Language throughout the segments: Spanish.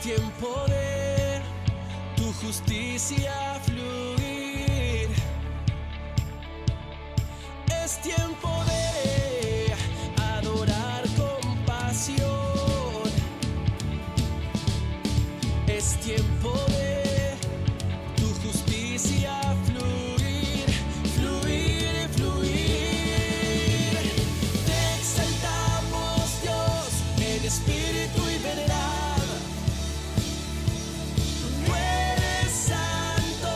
tiempo de tu justicia fluir. Es tiempo de adorar con pasión. Es tiempo de tu justicia fluir, fluir, fluir. Te exaltamos, Dios, en espíritu y verdad. Tú eres santo,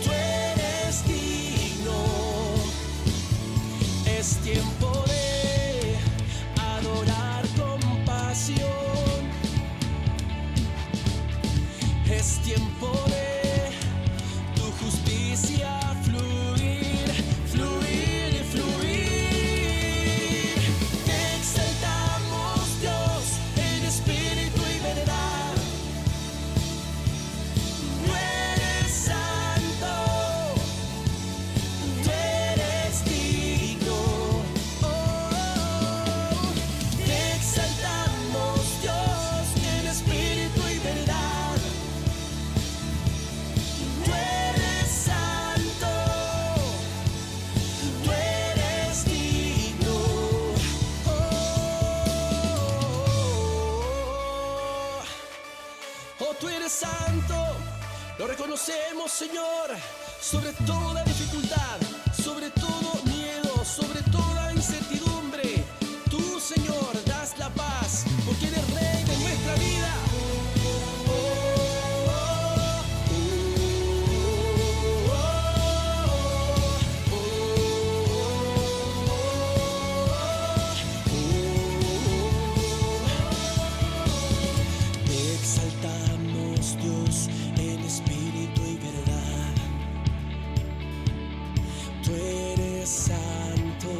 tú eres digno. Es tiempo de adorar con pasión. Es tiempo de tu justicia fluir, fluir, fluir. Te exaltamos, Dios, en espíritu y verdad. Tú eres santo, tú eres digno. Te exaltamos, Dios, en espíritu y verdad. Tú eres santo, tú eres digno. Oh, tú eres santo, lo reconocemos, Señor, sobre toda dificultad, sobre todo miedo, sobre toda incertidumbre. Tú, Señor, das la paz, porque eres Rey de nuestra vida. Te exaltamos, Dios, en espíritu y verdad. Tú eres santo,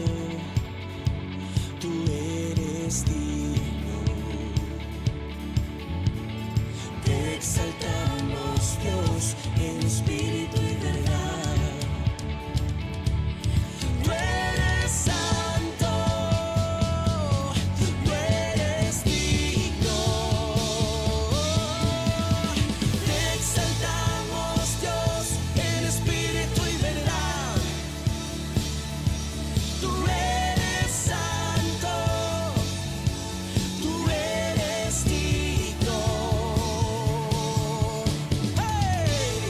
tú eres digno. Te exaltamos, Dios, en espíritu y verdad. Tú eres santo, tú eres digno. Te exaltamos, Dios, en espíritu y verdad. Tú eres santo, tú eres digno. ¡Hey!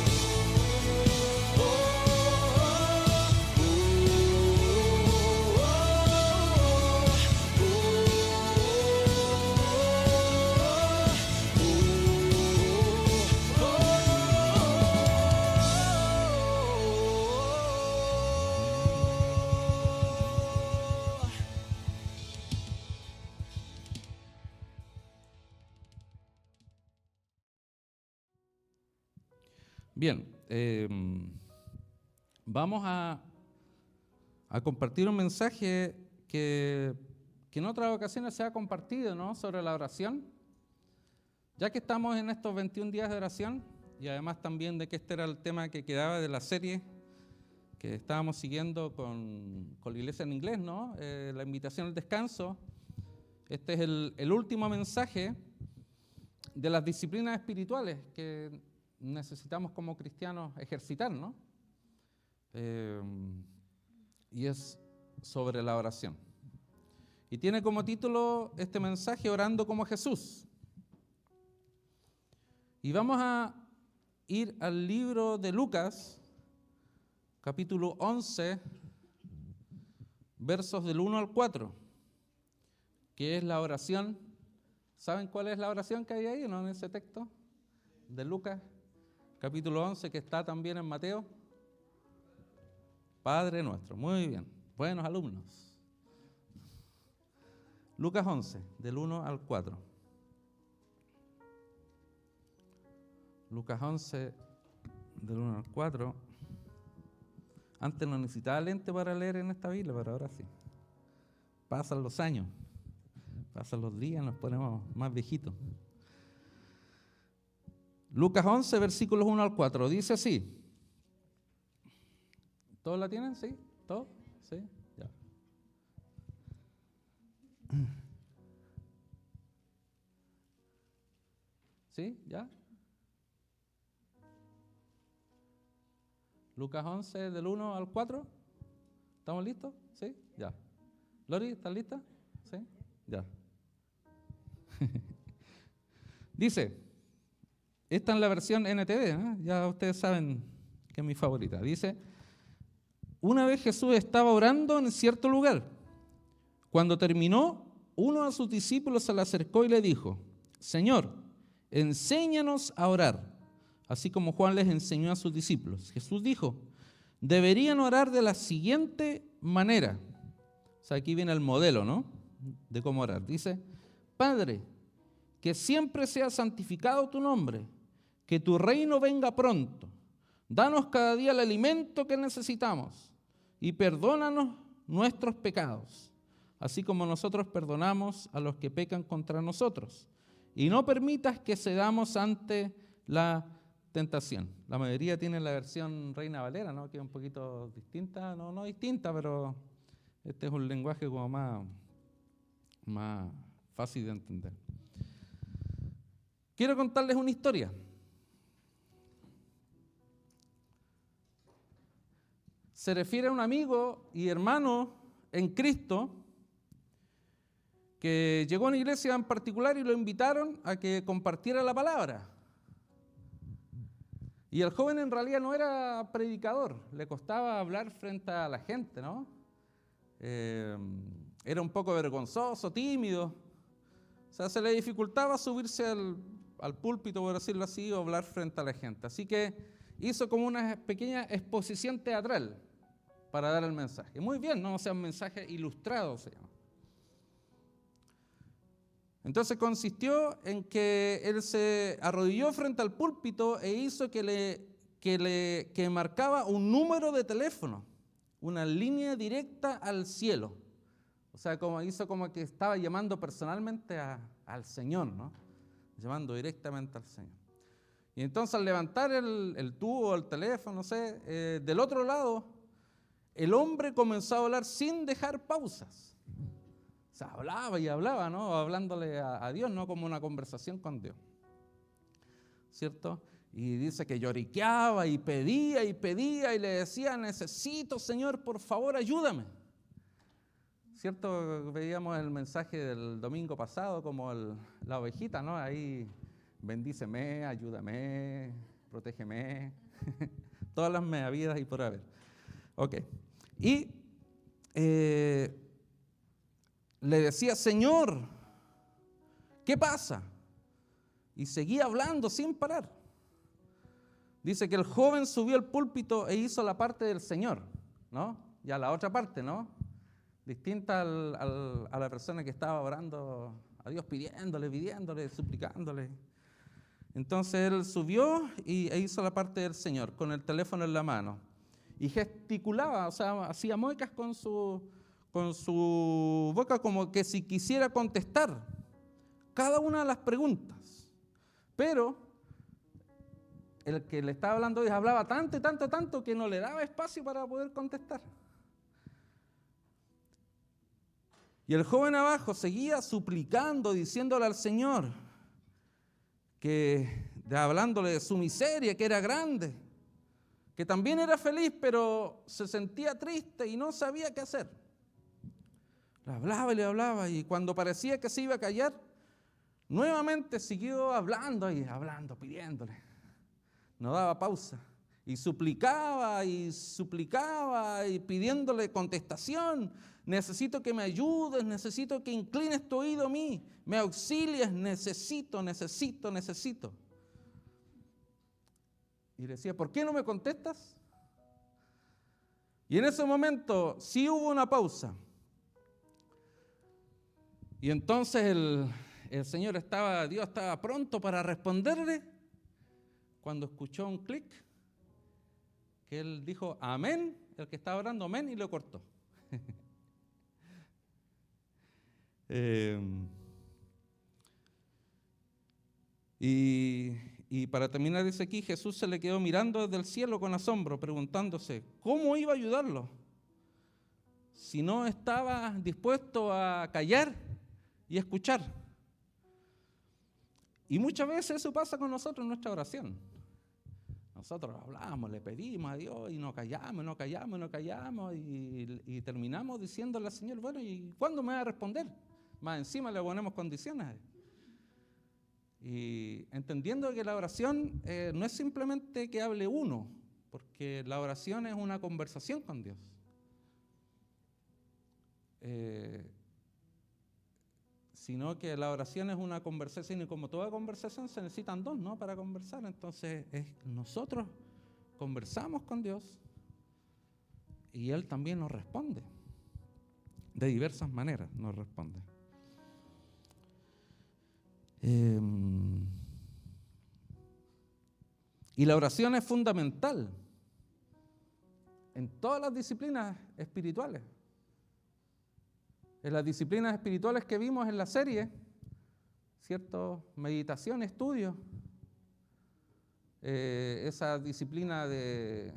Bien, vamos a compartir un mensaje que en otras ocasiones se ha compartido, ¿no?, sobre la oración. Ya que estamos en estos 21 días de oración, y además también de que este era el tema que quedaba de la serie que estábamos siguiendo con la iglesia en inglés, ¿no?, la invitación al descanso. Este es el último mensaje de las disciplinas espirituales que necesitamos como cristianos ejercitar, ¿no? Y es sobre la oración. Y tiene como título este mensaje, Orando como Jesús. Y vamos a ir al libro de Lucas, capítulo 11, versos del 1 al 4, que es la oración. ¿Saben cuál es la oración que hay ahí, no, en ese texto de Lucas, capítulo 11, que está también en Mateo? Padre nuestro. Muy bien, buenos alumnos. Lucas 11, del 1 al 4. Lucas 11, del 1 al 4. Antes no necesitaba lente para leer en esta Biblia, pero ahora sí. Pasan los años, pasan los días, nos ponemos más viejitos. Lucas 11, versículos 1 al 4, dice así. ¿Todos la tienen? ¿Sí? ¿Todos? ¿Sí? Ya. ¿Sí? ¿Ya? Lucas 11, del 1 al 4. ¿Estamos listos? ¿Sí? Ya. Lori, ¿estás lista? ¿Sí? Ya. Dice, esta es la versión NTV, ¿eh? Ya ustedes saben que es mi favorita. Dice, una vez Jesús estaba orando en cierto lugar. Cuando terminó, uno de sus discípulos se le acercó y le dijo, Señor, enséñanos a orar, así como Juan les enseñó a sus discípulos. Jesús dijo, deberían orar de la siguiente manera. O sea, aquí viene el modelo, ¿no? De cómo orar. Dice, Padre, que siempre sea santificado tu nombre, que tu reino venga pronto. Danos cada día el alimento que necesitamos y perdónanos nuestros pecados, así como nosotros perdonamos a los que pecan contra nosotros. Y no permitas que cedamos ante la tentación. La mayoría tiene la versión Reina Valera, ¿no? Que es un poquito distinta, no distinta, pero este es un lenguaje como más fácil de entender. Quiero contarles una historia. Se refiere a un amigo y hermano en Cristo que llegó a una iglesia en particular y lo invitaron a que compartiera la palabra. Y el joven en realidad no era predicador, le costaba hablar frente a la gente, ¿no? Era un poco vergonzoso, tímido. O sea, se le dificultaba subirse al púlpito, por decirlo así, o hablar frente a la gente. Así que hizo como una pequeña exposición teatral para dar el mensaje. Muy bien, ¿no? O sea, un mensaje ilustrado se llama. Entonces consistió en que él se arrodilló frente al púlpito e hizo que marcaba un número de teléfono, una línea directa al cielo. O sea, hizo como que estaba llamando personalmente al Señor, ¿no? Llamando directamente al Señor. Y entonces al levantar el tubo, el teléfono, no sé, del otro lado, el hombre comenzó a hablar sin dejar pausas. O sea, hablaba y hablaba, ¿no? Hablándole a Dios, no como una conversación con Dios. ¿Cierto? Y dice que lloriqueaba y pedía y le decía, necesito, Señor, por favor, ayúdame. ¿Cierto? Veíamos el mensaje del domingo pasado como la ovejita, ¿no? Ahí, bendíceme, ayúdame, protégeme. Todas las meavidas y por haber. Ok. Y le decía, Señor, ¿qué pasa? Y seguía hablando sin parar. Dice que el joven subió al púlpito e hizo la parte del Señor, ¿no? Ya la otra parte, ¿no? Distinta a la persona que estaba orando a Dios, pidiéndole, suplicándole. Entonces él subió e hizo la parte del Señor, con el teléfono en la mano. Y gesticulaba, o sea, hacía muecas con su boca como que si quisiera contestar cada una de las preguntas. Pero el que le estaba hablando hablaba tanto que no le daba espacio para poder contestar. Y el joven abajo seguía suplicando, diciéndole al Señor, hablándole de su miseria, que era grande, que también era feliz, pero se sentía triste y no sabía qué hacer. Le hablaba, y cuando parecía que se iba a callar, nuevamente siguió hablando, pidiéndole. No daba pausa. Y suplicaba y pidiéndole contestación. Necesito que me ayudes, necesito que inclines tu oído a mí, me auxilies, necesito. Y le decía, ¿por qué no me contestas? Y en ese momento sí hubo una pausa. Y entonces el Señor Dios estaba pronto para responderle cuando escuchó un clic que él dijo, amén, el que estaba orando, amén, y lo cortó. Y para terminar, dice aquí, Jesús se le quedó mirando desde el cielo con asombro, preguntándose, ¿cómo iba a ayudarlo? Si no estaba dispuesto a callar y escuchar. Y muchas veces eso pasa con nosotros en nuestra oración. Nosotros hablamos, le pedimos a Dios y nos callamos y terminamos diciéndole al Señor, bueno, ¿y cuándo me va a responder? Más encima le ponemos condiciones. Y entendiendo que la oración no es simplemente que hable uno, porque la oración es una conversación con Dios. Sino que la oración es una conversación y como toda conversación se necesitan dos, ¿no? Para conversar. Entonces nosotros conversamos con Dios y Él también nos responde. De diversas maneras nos responde. Y la oración es fundamental en todas las disciplinas espirituales. En las disciplinas espirituales que vimos en la serie, ¿cierto? Meditación, estudio, esa disciplina de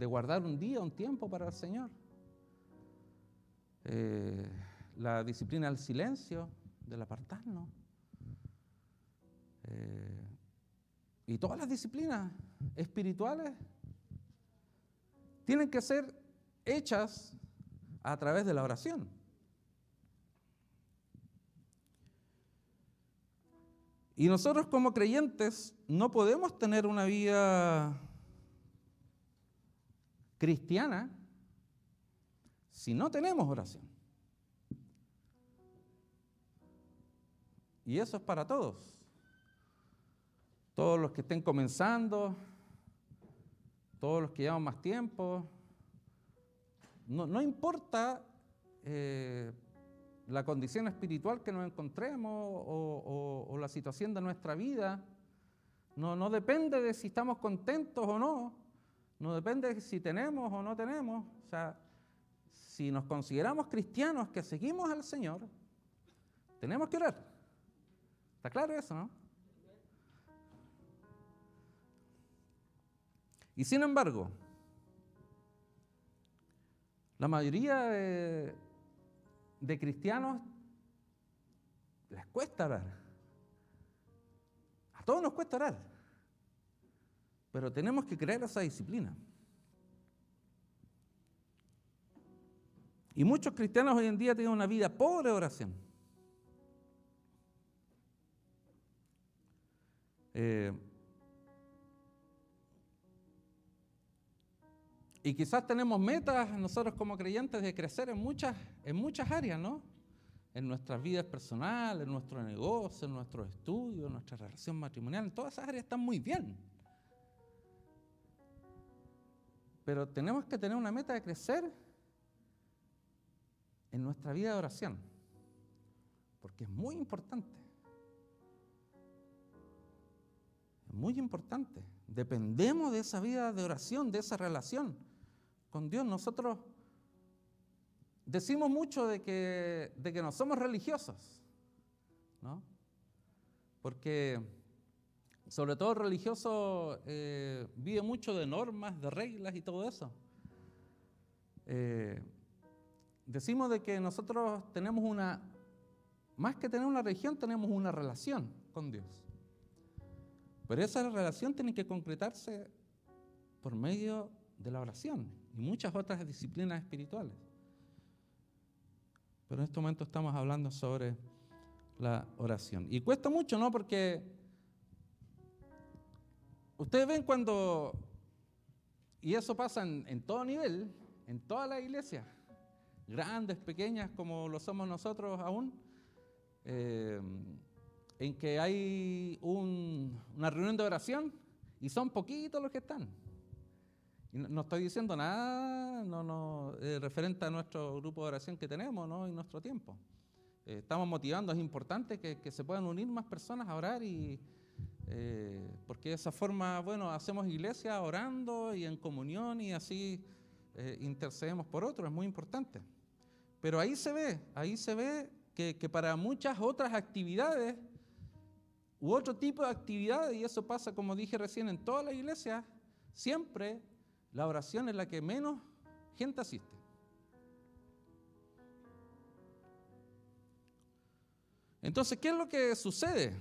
guardar un día, un tiempo para el Señor, la disciplina del silencio, del apartarnos, y todas las disciplinas espirituales tienen que ser hechas a través de la oración. Y nosotros como creyentes no podemos tener una vida cristiana si no tenemos oración. Y eso es para todos. Todos los que estén comenzando, todos los que llevan más tiempo. No importa la condición espiritual que nos encontremos o la situación de nuestra vida, no depende de si estamos contentos o no depende de si tenemos o no tenemos. O sea, si nos consideramos cristianos que seguimos al Señor, tenemos que orar. ¿Está claro eso, no? Y sin embargo, la mayoría de cristianos les cuesta orar. A todos nos cuesta orar. Pero tenemos que crear esa disciplina. Y muchos cristianos hoy en día tienen una vida pobre de oración. Y quizás tenemos metas nosotros como creyentes de crecer en muchas áreas, ¿no? En nuestras vidas personales, en nuestro negocio, en nuestros estudios, en nuestra relación matrimonial, en todas esas áreas están muy bien. Pero tenemos que tener una meta de crecer en nuestra vida de oración, porque es muy importante. Es muy importante. Dependemos de esa vida de oración, de esa relación con Dios. Nosotros decimos mucho de que no somos religiosos, ¿no? Porque sobre todo el religioso vive mucho de normas, de reglas y todo eso. Decimos de que nosotros tenemos más que tener una religión, tenemos una relación con Dios. Pero esa relación tiene que concretarse por medio de la oración y muchas otras disciplinas espirituales. Pero en este momento estamos hablando sobre la oración. Y cuesta mucho, ¿no? Porque ustedes ven cuando, y eso pasa en todo nivel, en todas las iglesias, grandes, pequeñas, como lo somos nosotros aún, en que hay una reunión de oración y son poquitos los que están. Y no estoy diciendo nada referente a nuestro grupo de oración que tenemos, ¿no? En nuestro tiempo. Estamos motivando, es importante que se puedan unir más personas a orar porque de esa forma, bueno, hacemos iglesia orando y en comunión y así intercedemos por otros, es muy importante. Pero ahí se ve que para muchas otras actividades u otro tipo de actividades, y eso pasa, como dije recién, en todas las iglesias, siempre la oración es la que menos gente asiste. Entonces, ¿qué es lo que sucede?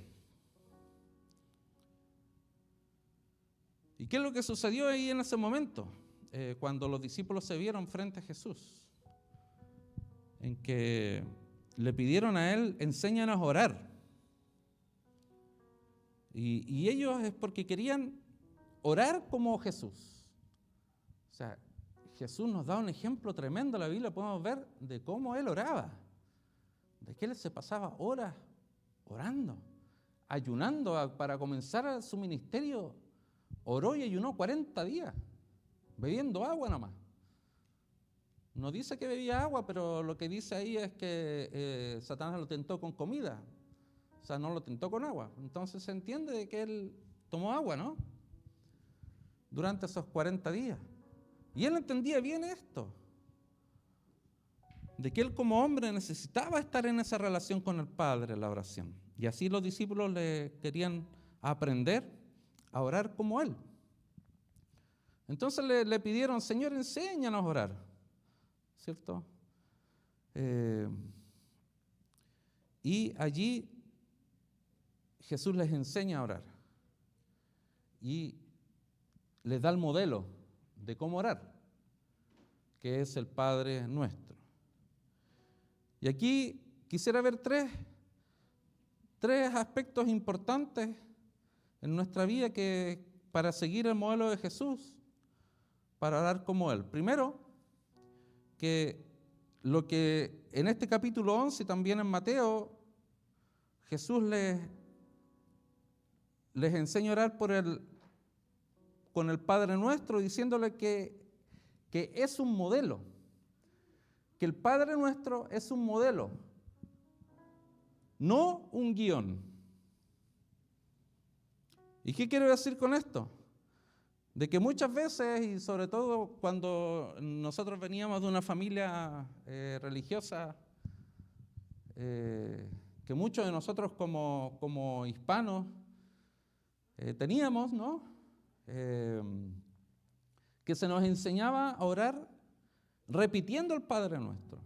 ¿Y qué es lo que sucedió ahí en ese momento? Cuando los discípulos se vieron frente a Jesús, en que le pidieron a él, enséñanos a orar. Y ellos es porque querían orar como Jesús. O sea, Jesús nos da un ejemplo tremendo en la Biblia, podemos ver de cómo él oraba, de que él se pasaba horas orando, ayunando para comenzar su ministerio. Oró y ayunó 40 días, bebiendo agua nomás. No dice que bebía agua, pero lo que dice ahí es que Satanás lo tentó con comida. O sea, no lo tentó con agua. Entonces se entiende de que él tomó agua, ¿no? Durante esos 40 días. Y él entendía bien esto, de que él como hombre necesitaba estar en esa relación con el Padre, la oración. Y así los discípulos le querían aprender a orar como él. Entonces le pidieron, Señor, enséñanos a orar, ¿cierto? Y allí Jesús les enseña a orar y les da el modelo de cómo orar, que es el Padre Nuestro. Y aquí quisiera ver tres aspectos importantes en nuestra vida que para seguir el modelo de Jesús, para orar como Él. Primero, que lo que en este capítulo 11 y también en Mateo, Jesús les enseña a orar con el Padre Nuestro, diciéndole que es un modelo, que el Padre Nuestro es un modelo, no un guión. ¿Y qué quiero decir con esto? De que muchas veces, y sobre todo cuando nosotros veníamos de una familia religiosa, que muchos de nosotros como hispanos teníamos, ¿no? Que se nos enseñaba a orar repitiendo el Padre Nuestro.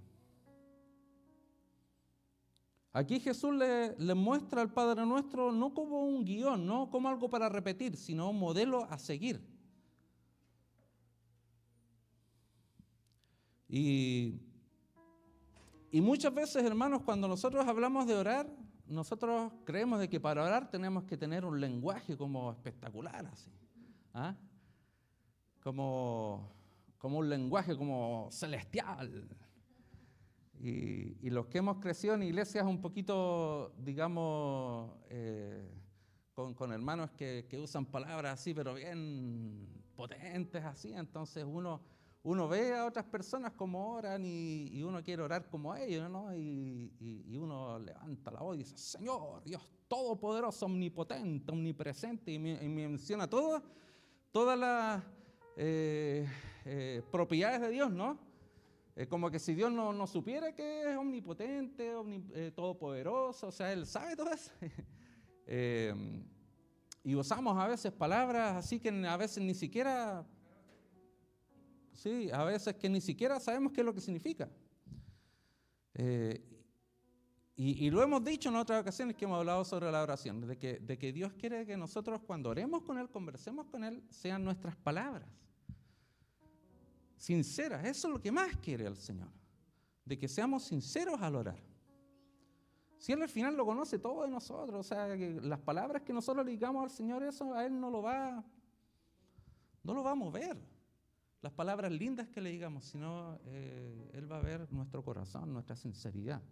Aquí Jesús le muestra al Padre Nuestro no como un guión, no como algo para repetir, sino un modelo a seguir. Y muchas veces, hermanos, cuando nosotros hablamos de orar, nosotros creemos de que para orar tenemos que tener un lenguaje como espectacular, así, ¿ah? Como un lenguaje como celestial. Y los que hemos crecido en iglesias un poquito, digamos, con hermanos que usan palabras así, pero bien potentes así, entonces uno ve a otras personas como oran y uno quiere orar como ellos, ¿no? Y uno levanta la voz y dice, Señor, Dios Todopoderoso, Omnipotente, Omnipresente, y menciona todas las propiedades de Dios, ¿no? Como que si Dios no supiera que es omnipotente, todopoderoso, o sea, Él sabe todo eso. Y usamos a veces palabras así que a veces ni siquiera, sí, a veces que ni siquiera sabemos qué es lo que significa. Y lo hemos dicho en otras ocasiones que hemos hablado sobre la oración, de que Dios quiere que nosotros cuando oremos con Él, conversemos con Él, sean nuestras palabras sinceras. Eso es lo que más quiere el Señor, de que seamos sinceros al orar. Si Él al final lo conoce todo de nosotros, o sea, que las palabras que nosotros le digamos al Señor, eso a Él no lo va a mover. Las palabras lindas que le digamos, sino Él va a ver nuestro corazón, nuestra sinceridad.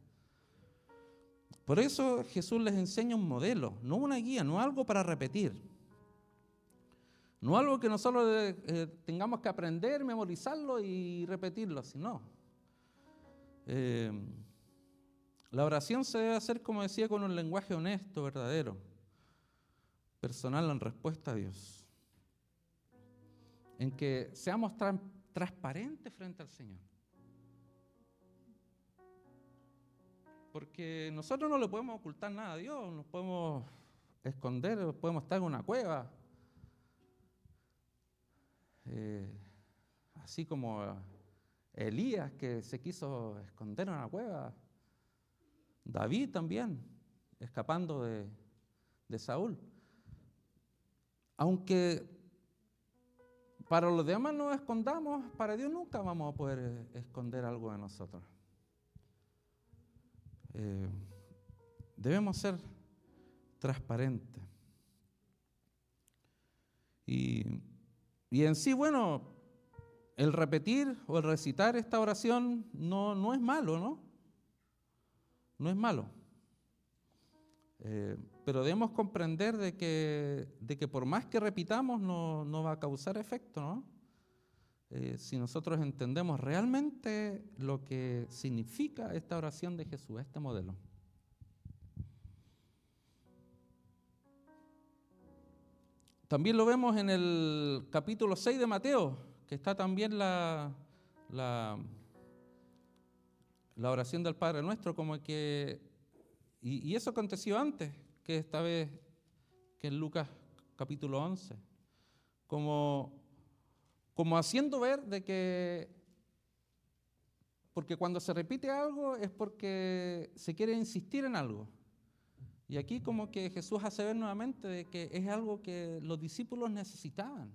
Por eso Jesús les enseña un modelo, no una guía, no algo para repetir. No algo que nosotros tengamos que aprender, memorizarlo y repetirlo, sino la oración se debe hacer, como decía, con un lenguaje honesto, verdadero, personal en respuesta a Dios, en que seamos transparentes frente al Señor. Porque nosotros no le podemos ocultar nada a Dios, nos podemos esconder, podemos estar en una cueva. Así como Elías, que se quiso esconder en una cueva, David también, escapando de Saúl. Aunque para los demás nos escondamos, para Dios nunca vamos a poder esconder algo de nosotros. Debemos ser transparentes. Y en sí, bueno, el repetir o el recitar esta oración no es malo, ¿no? No es malo. Pero debemos comprender de que por más que repitamos no va a causar efecto, ¿no? Si nosotros entendemos realmente lo que significa esta oración de Jesús, este modelo. También lo vemos en el capítulo 6 de Mateo, que está también la oración del Padre Nuestro, como que, y eso aconteció antes, que esta vez que en Lucas capítulo 11, como haciendo ver de que, porque cuando se repite algo es porque se quiere insistir en algo. Y aquí como que Jesús hace ver nuevamente de que es algo que los discípulos necesitaban.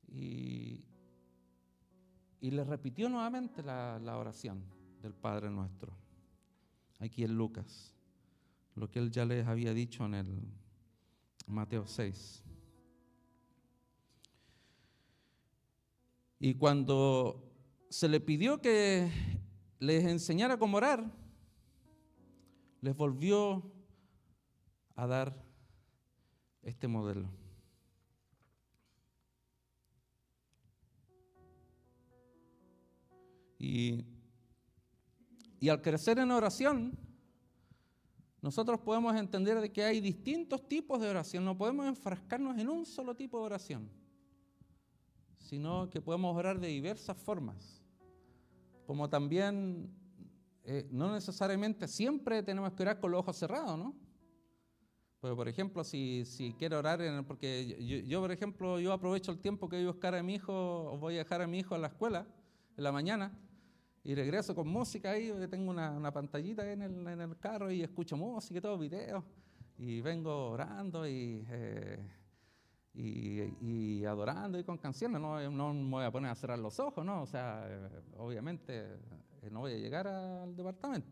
Y les repitió nuevamente la oración del Padre Nuestro, aquí en Lucas, lo que él ya les había dicho en el Mateo 6. Y cuando se le pidió que les enseñara cómo orar, les volvió a dar este modelo. Y al crecer en oración, nosotros podemos entender de que hay distintos tipos de oración. No podemos enfrascarnos en un solo tipo de oración, sino que podemos orar de diversas formas. Como también no necesariamente siempre tenemos que orar con los ojos cerrados, ¿no? Pues, por ejemplo, si quiero orar, porque yo, por ejemplo, yo aprovecho el tiempo que voy a buscar a mi hijo, o voy a dejar a mi hijo a la escuela en la mañana, y regreso con música ahí, yo tengo una pantallita en el carro y escucho música y todo, videos, y vengo orando y adorando y con canciones. No me voy a poner a cerrar los ojos, ¿no? O sea, obviamente no voy a llegar al departamento.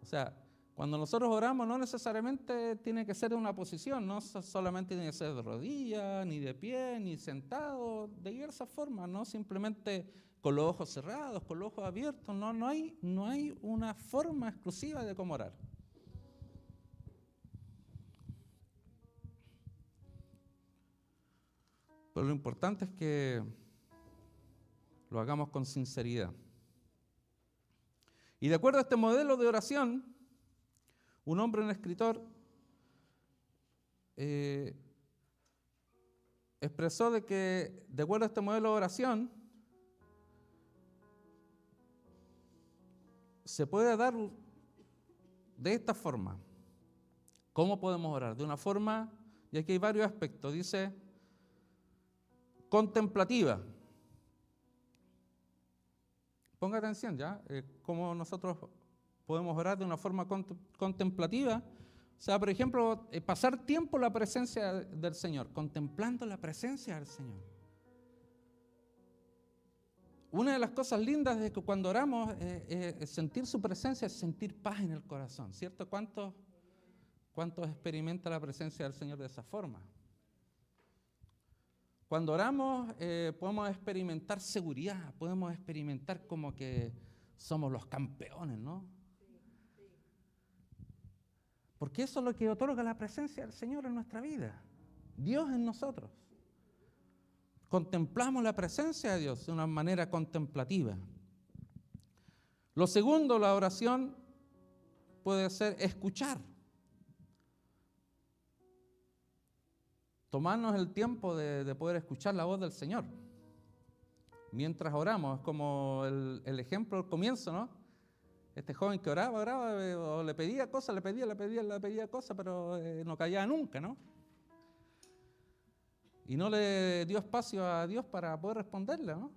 O sea, cuando nosotros oramos no necesariamente tiene que ser de una posición, no solamente tiene que ser de rodillas, ni de pie, ni sentado, de diversas formas, no simplemente con los ojos cerrados, con los ojos abiertos, no hay una forma exclusiva de cómo orar. Pero lo importante es que lo hagamos con sinceridad. Y de acuerdo a este modelo de oración, un hombre, un escritor, expresó de que, de acuerdo a este modelo de oración, se puede dar de esta forma. ¿Cómo podemos orar? De una forma, y aquí hay varios aspectos, dice, contemplativa. Ponga atención ya, cómo nosotros podemos orar de una forma contemplativa. O sea, por ejemplo, pasar tiempo en la presencia del Señor, contemplando la presencia del Señor. Una de las cosas lindas de que cuando oramos es sentir su presencia, es sentir paz en el corazón, ¿cierto? ¿Cuántos experimenta la presencia del Señor de esa forma? Cuando oramos podemos experimentar seguridad, podemos experimentar como que somos los campeones, ¿no? Porque eso es lo que otorga la presencia del Señor en nuestra vida, Dios en nosotros. Contemplamos la presencia de Dios de una manera contemplativa. Lo segundo, la oración puede ser escuchar. Tomarnos el tiempo de poder escuchar la voz del Señor mientras oramos. Es como el ejemplo al comienzo, ¿no? Este joven que oraba, o le pedía cosas, le pedía cosas, pero no callaba nunca, ¿no? Y no le dio espacio a Dios para poder responderle, ¿no?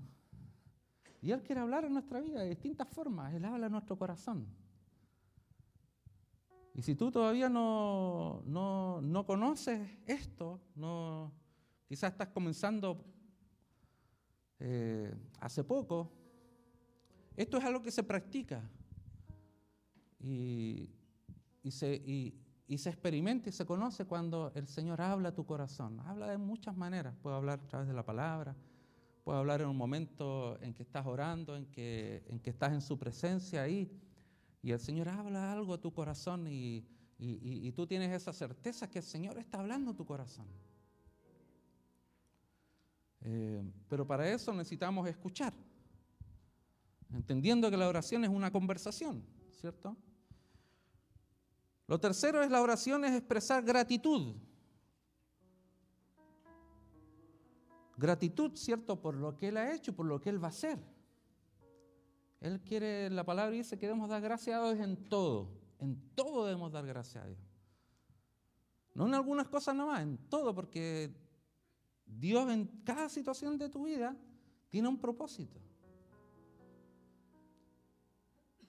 Y Él quiere hablar en nuestra vida de distintas formas. Él habla en nuestro corazón. Y si tú todavía no conoces esto, quizás estás comenzando hace poco. Esto es algo que se practica y se experimenta y se conoce cuando el Señor habla a tu corazón. Habla de muchas maneras. Puede hablar a través de la palabra, puede hablar en un momento en que estás orando, en que estás en su presencia ahí, y el Señor habla algo a tu corazón y tú tienes esa certeza que el Señor está hablando a tu corazón. Pero para eso necesitamos escuchar, entendiendo que la oración es una conversación, ¿cierto? Lo tercero es la oración, es expresar gratitud. Gratitud, ¿cierto? Por lo que Él ha hecho, por lo que Él va a hacer. Él quiere, la palabra dice que debemos dar gracias a Dios en todo. En todo debemos dar gracias a Dios. No en algunas cosas nomás, en todo, porque Dios en cada situación de tu vida tiene un propósito.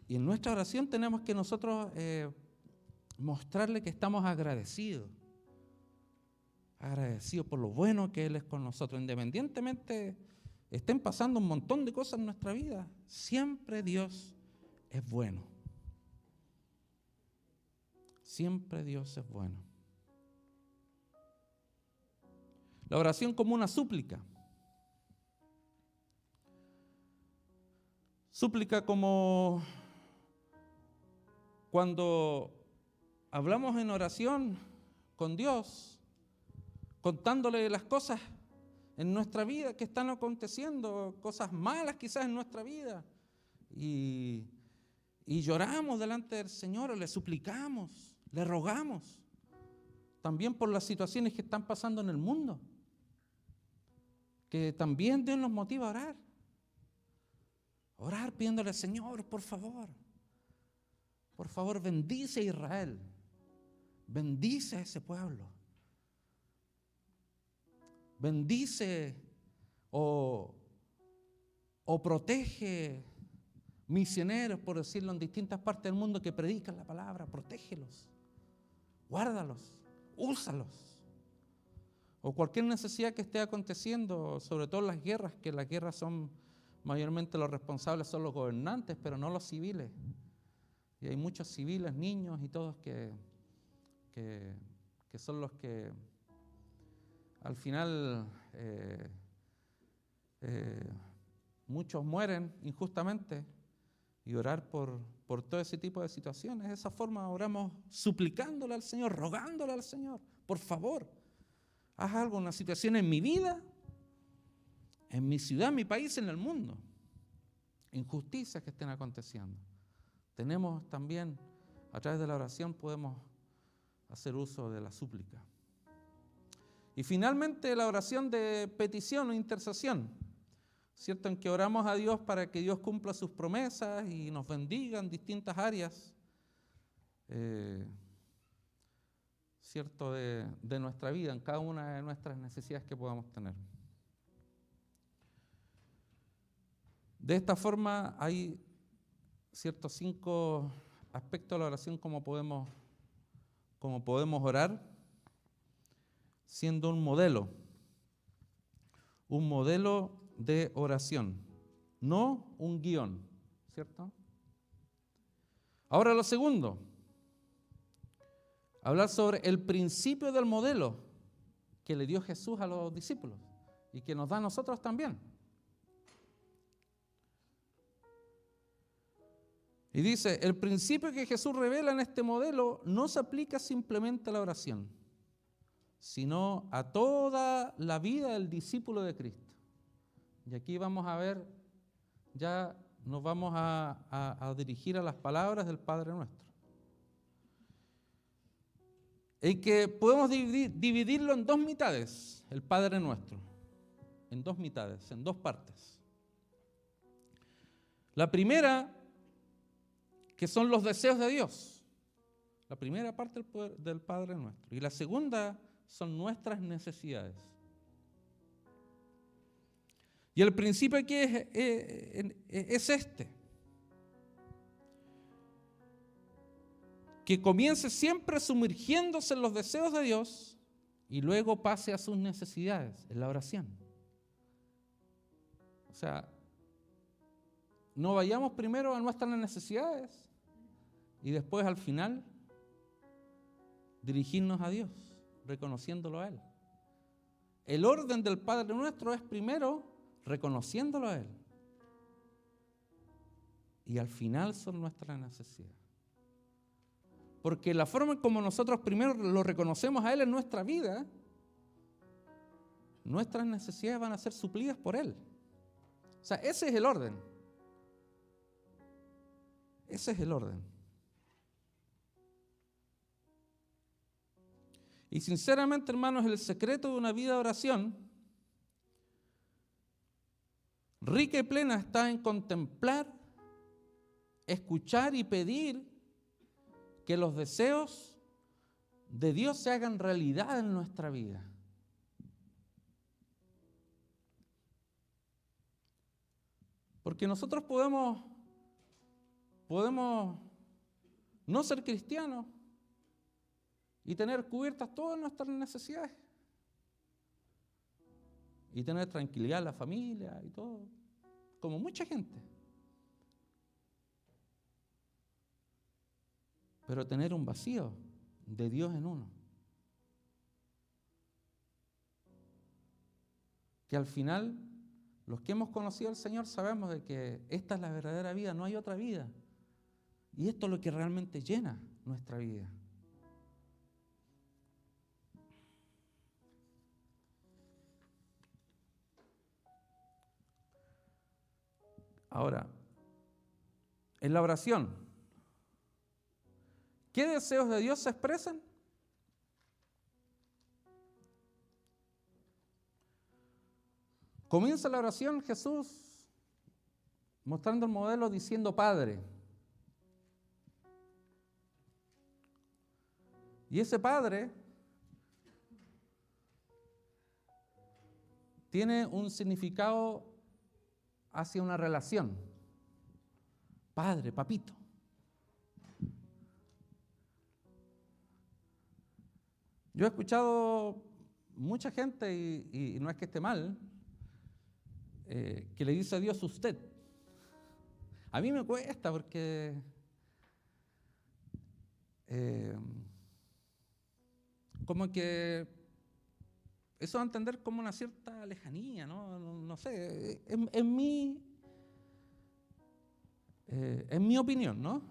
Y en nuestra oración tenemos que nosotros mostrarle que estamos agradecidos por lo bueno que Él es con nosotros. Independientemente estén pasando un montón de cosas en nuestra vida, siempre Dios es bueno. Siempre Dios es bueno. La oración como una súplica. Súplica como cuando hablamos en oración con Dios, contándole las cosas en nuestra vida que están aconteciendo, cosas malas quizás en nuestra vida, y lloramos delante del Señor, le suplicamos, le rogamos, también por las situaciones que están pasando en el mundo, que también Dios nos motiva a orar. Orar pidiéndole al Señor, por favor, bendice a Israel, bendice a ese pueblo, bendice o protege misioneros, por decirlo, en distintas partes del mundo que predican la palabra, protégelos, guárdalos, úsalos. O cualquier necesidad que esté aconteciendo, sobre todo las guerras, que las guerras son mayormente los responsables son los gobernantes, pero no los civiles. Y hay muchos civiles, niños y todos que son los que al final muchos mueren injustamente. Y orar por todo ese tipo de situaciones. De esa forma oramos suplicándole al Señor, rogándole al Señor, por favor, haz algo, una situación en mi vida, en mi ciudad, en mi país, en el mundo. Injusticias que estén aconteciendo. Tenemos también, a través de la oración, podemos hacer uso de la súplica. Y finalmente la oración de petición o intercesión, ¿cierto? En que oramos a Dios para que Dios cumpla sus promesas y nos bendiga en distintas áreas, ¿cierto? De nuestra vida, en cada una de nuestras necesidades que podamos tener. De esta forma hay, ¿cierto? 5 aspectos de la oración como podemos orar, siendo un modelo de oración, no un guión, ¿cierto? Ahora lo segundo, hablar sobre el principio del modelo que le dio Jesús a los discípulos y que nos da a nosotros también. Y dice, el principio que Jesús revela en este modelo no se aplica simplemente a la oración, sino a toda la vida del discípulo de Cristo. Y aquí vamos a ver, ya nos vamos a dirigir a las palabras del Padre Nuestro. En que podemos dividirlo en 2 mitades, el Padre Nuestro, en 2 mitades, en 2 partes. La primera, que son los deseos de Dios, la primera parte del Padre Nuestro, y la segunda son nuestras necesidades. Y el principio aquí es este, que comience siempre sumergiéndose en los deseos de Dios y luego pase a sus necesidades, en la oración. sea, no vayamos primero a nuestras necesidades y después al final dirigirnos a Dios, reconociéndolo a Él. El orden del Padre Nuestro es primero reconociéndolo a Él. Y al final son nuestras necesidades. Porque la forma en como nosotros primero lo reconocemos a Él en nuestra vida, nuestras necesidades van a ser suplidas por Él. O sea, ese es el orden. Ese es el orden. Y sinceramente, hermanos, el secreto de una vida de oración rica y plena está en contemplar, escuchar y pedir que los deseos de Dios se hagan realidad en nuestra vida. Porque nosotros podemos no ser cristianos y tener cubiertas todas nuestras necesidades. Y tener tranquilidad en la familia y todo. Como mucha gente. Pero tener un vacío de Dios en uno. Que al final, los que hemos conocido al Señor sabemos de que esta es la verdadera vida, no hay otra vida. Y esto es lo que realmente llena nuestra vida. Ahora, en la oración, ¿qué deseos de Dios se expresan? Comienza la oración Jesús mostrando el modelo diciendo Padre. Y ese Padre tiene un significado hacia una relación. Padre, papito. Yo he escuchado mucha gente, y no es que esté mal, que le dice a Dios usted. A mí me cuesta porque como que eso va a entender como una cierta lejanía, no sé, en mi opinión, ¿no?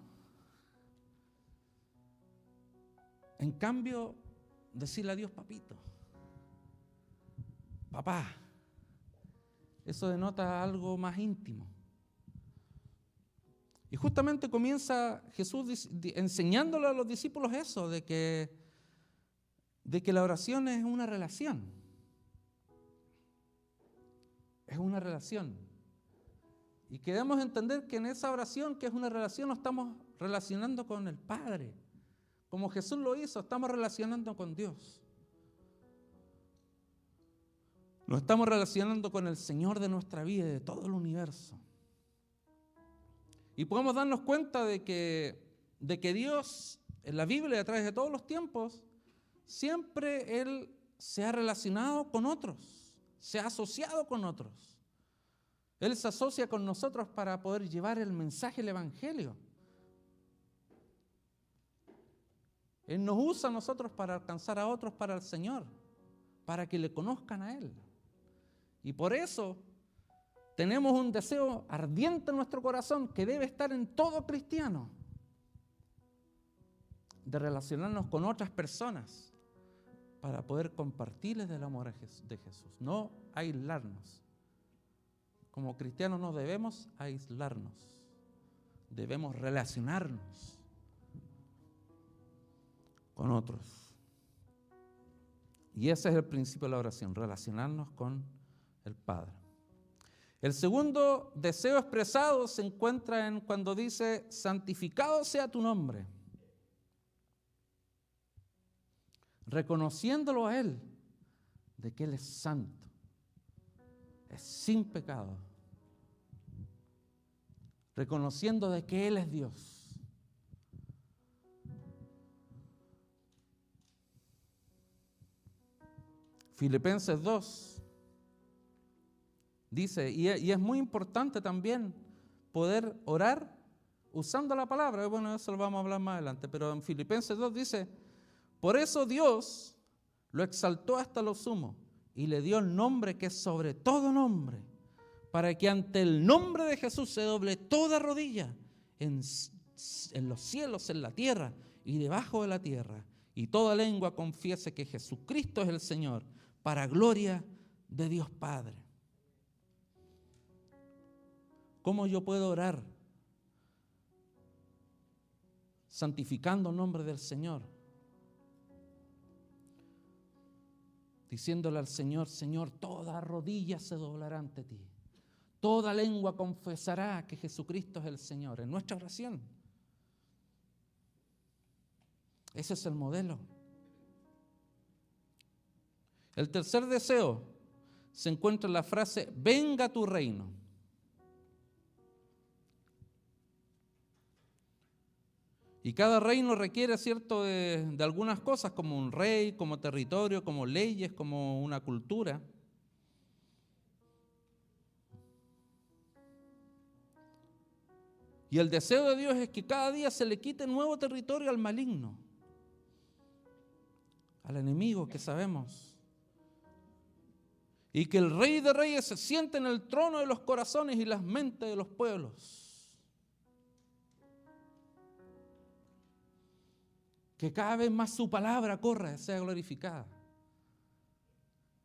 En cambio, decirle a Dios papito, papá, eso denota algo más íntimo. Y justamente comienza Jesús enseñándole a los discípulos eso, de que la oración es una relación. Es una relación. Y que debemos entender que en esa oración, que es una relación, nos estamos relacionando con el Padre. Como Jesús lo hizo, estamos relacionando con Dios. Nos estamos relacionando con el Señor de nuestra vida y de todo el universo. Y podemos darnos cuenta de que Dios, en la Biblia, a través de todos los tiempos, siempre Él se ha relacionado con otros, se ha asociado con otros. Él se asocia con nosotros para poder llevar el mensaje del Evangelio. Él nos usa a nosotros para alcanzar a otros para el Señor, para que le conozcan a Él. Y por eso tenemos un deseo ardiente en nuestro corazón que debe estar en todo cristiano, de relacionarnos con otras personas para poder compartirles del amor de Jesús, no aislarnos. Como cristianos no debemos aislarnos, debemos relacionarnos con otros. Y ese es el principio de la oración, relacionarnos con el Padre. El segundo deseo expresado se encuentra en cuando dice, santificado sea tu nombre. Reconociéndolo a Él, de que Él es santo, es sin pecado. Reconociendo de que Él es Dios. Filipenses 2 dice, y es muy importante también poder orar usando la palabra. Bueno, eso lo vamos a hablar más adelante, pero en Filipenses 2 dice, por eso Dios lo exaltó hasta lo sumo y le dio el nombre que es sobre todo nombre, para que ante el nombre de Jesús se doble toda rodilla en los cielos, en la tierra y debajo de la tierra, y toda lengua confiese que Jesucristo es el Señor, para gloria de Dios Padre. ¿Cómo yo puedo orar? Santificando el nombre del Señor, diciéndole al Señor, Señor, toda rodilla se doblará ante ti, toda lengua confesará que Jesucristo es el Señor, en nuestra oración. Ese es el modelo. El tercer deseo se encuentra en la frase, venga tu reino. Y cada reino requiere, ¿cierto?, de algunas cosas, como un rey, como territorio, como leyes, como una cultura. Y el deseo de Dios es que cada día se le quite nuevo territorio al maligno, al enemigo que sabemos. Y que el Rey de Reyes se siente en el trono de los corazones y las mentes de los pueblos. Que cada vez más su palabra corra, sea glorificada.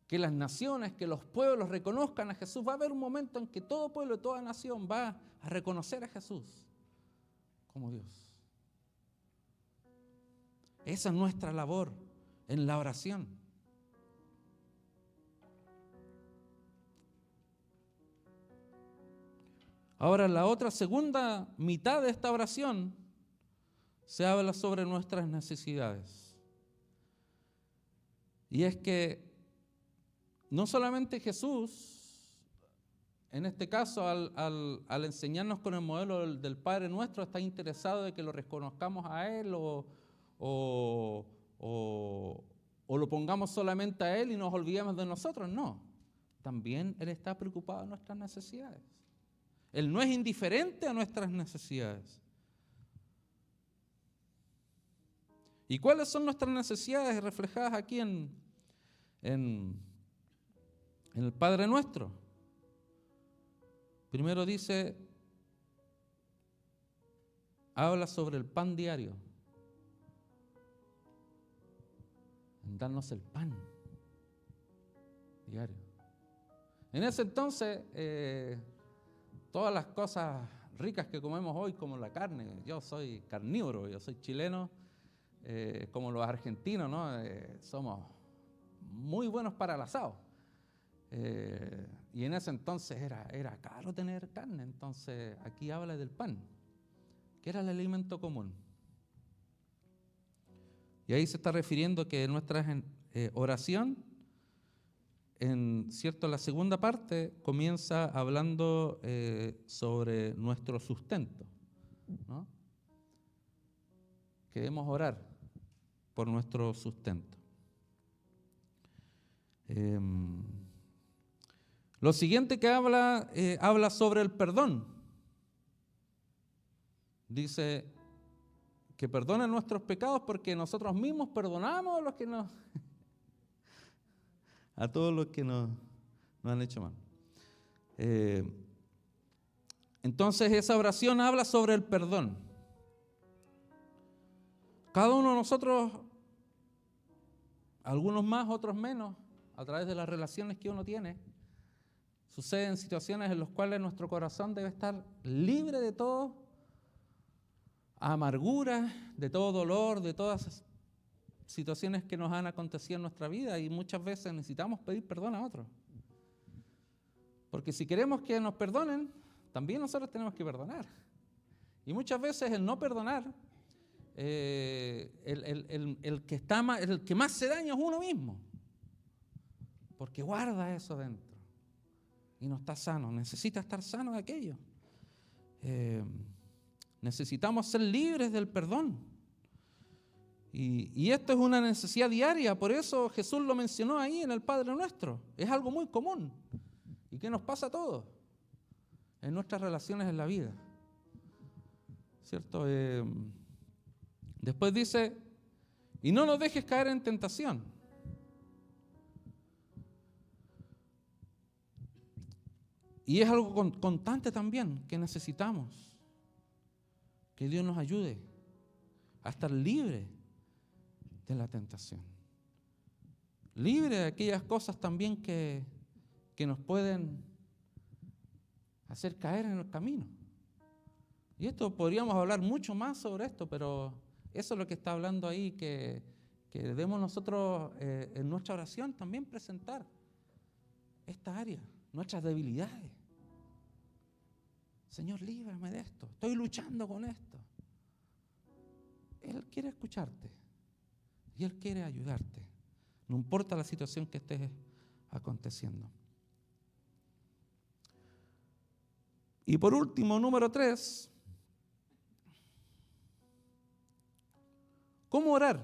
Que las naciones, que los pueblos reconozcan a Jesús. Va a haber un momento en que todo pueblo y toda nación va a reconocer a Jesús como Dios. Esa es nuestra labor en la oración. Ahora, la otra segunda mitad de esta oración se habla sobre nuestras necesidades. Y es que no solamente Jesús, en este caso al enseñarnos con el modelo del Padre Nuestro, está interesado de que lo reconozcamos a Él o lo pongamos solamente a Él y nos olvidemos de nosotros. No, también Él está preocupado de nuestras necesidades. Él no es indiferente a nuestras necesidades. ¿Y cuáles son nuestras necesidades reflejadas aquí en el Padre Nuestro? Primero dice, habla sobre el pan diario. En darnos el pan diario. En ese entonces, todas las cosas ricas que comemos hoy, como la carne, yo soy carnívoro, yo soy chileno, como los argentinos, ¿no? Somos muy buenos para el asado. Y en ese entonces era caro tener carne, entonces aquí habla del pan, que era el alimento común. Y ahí se está refiriendo que nuestra oración, cierto, la segunda parte comienza hablando sobre nuestro sustento, ¿no? Que debemos orar por nuestro sustento. Lo siguiente que habla sobre el perdón. Dice que perdonen nuestros pecados porque nosotros mismos perdonamos a los que nos a todos los que nos han hecho mal. Entonces esa oración habla sobre el perdón. Cada uno de nosotros, algunos más, otros menos, a través de las relaciones que uno tiene, suceden situaciones en las cuales nuestro corazón debe estar libre de todo amargura, de todo dolor, de todas esas situaciones que nos han acontecido en nuestra vida, y muchas veces necesitamos pedir perdón a otros. Porque si queremos que nos perdonen, también nosotros tenemos que perdonar. Y muchas veces el no perdonar, el que más se daña es uno mismo, porque guarda eso dentro y no está sano, necesita estar sano de aquello. Necesitamos ser libres del perdón. Y esto es una necesidad diaria, por eso Jesús lo mencionó ahí en el Padre Nuestro. Es algo muy común. ¿Y qué nos pasa a todos en nuestras relaciones en la vida? ¿Cierto? Después dice, y no nos dejes caer en tentación. Y es algo constante también que necesitamos. Que Dios nos ayude a estar libre de la tentación. Libre de aquellas cosas también que nos pueden hacer caer en el camino. Y esto podríamos hablar mucho más sobre esto, pero eso es lo que está hablando ahí, que debemos nosotros en nuestra oración también presentar esta área, nuestras debilidades. Señor, líbrame de esto, estoy luchando con esto. Él quiere escucharte y Él quiere ayudarte, no importa la situación que esté aconteciendo. Y por último, número 3, ¿cómo orar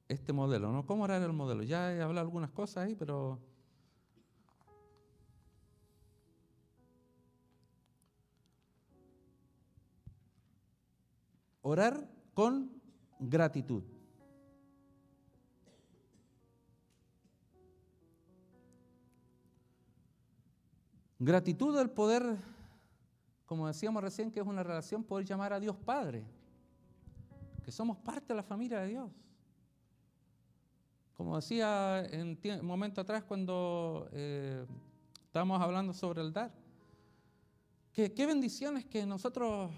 este modelo? ¿No? ¿Cómo orar el modelo? Ya he hablado algunas cosas ahí, pero orar con gratitud. Gratitud del poder, como decíamos recién, que es una relación, poder llamar a Dios Padre, que somos parte de la familia de Dios. Como decía en un momento atrás cuando estábamos hablando sobre el dar, qué bendiciones que nosotros